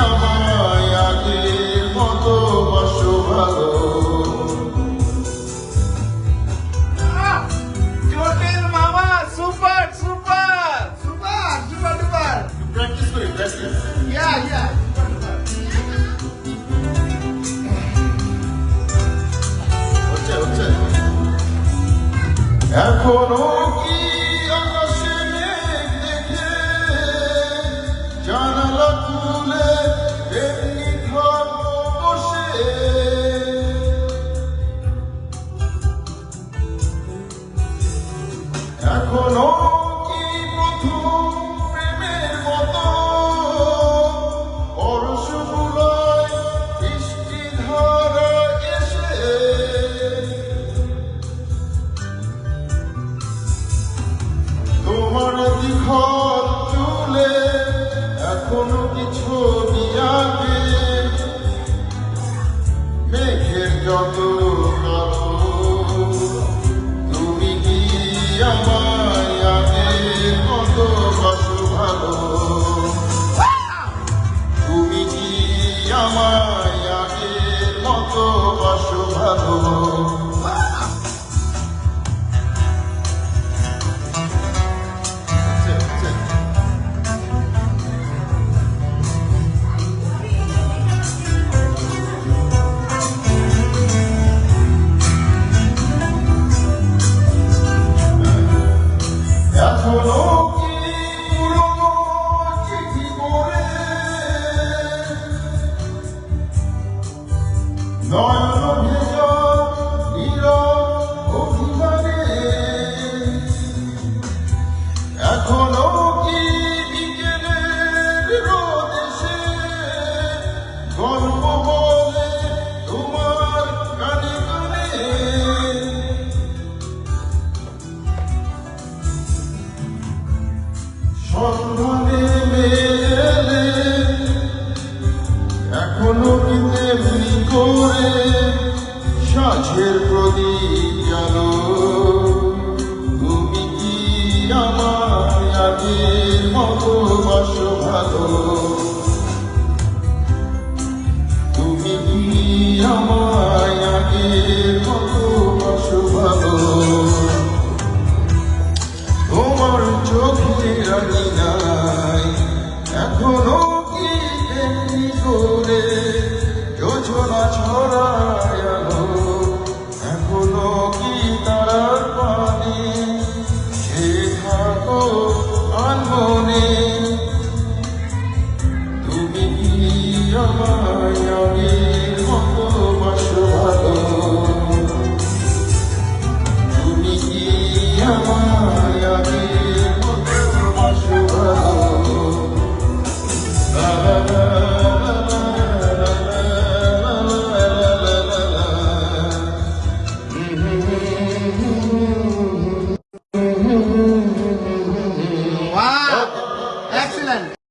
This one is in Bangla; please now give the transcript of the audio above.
আমায় আগের মতো বাসো ভালো। জটিল মামা super super super super duper. Practice করি প্র্যাকটিস। ইয়া ইয়া হচ্ছে হচ্ছে। এখনো কি আকাশে মেঘ দেখে জানালা খুলে এমনি ঘর বসে এখনো কি প্রথম প্রেমের মতো পরশগুলোয় বৃষ্টি ধারা এসে তোমার দ্বিখর চুলে এখনো কিছু আগে মেঘের যত কালো তুমি কি আমায় আগের মতো বাসো ভালো। তুমি কি আমায় আগের মতো বাসো ভালো। হচ্ছে, হচ্ছে। এখনো কি পুরনো চিঠি পড়ে নয়ন ভেজা নীরব অভিমানে এখনো কি বিকেলের রোদ এসে গল্প বলে তোমার কানে কানে সন্ধ্যা নেমে এলে এখনো কি তেমনি করে সাঁঝের প্রদীপ জানো। তুমি কি আমায় আগের মতো বাসো ভালো। তুমি কি আমায় আগের মতো বাসো ভালো। তোমার চোখে রানি নাই এখনো কি তেমনি করে যোজনা ছড়ায় আলো। এখনো কি তারার পানে সে থাকো আনমনে। তুমি কি আমার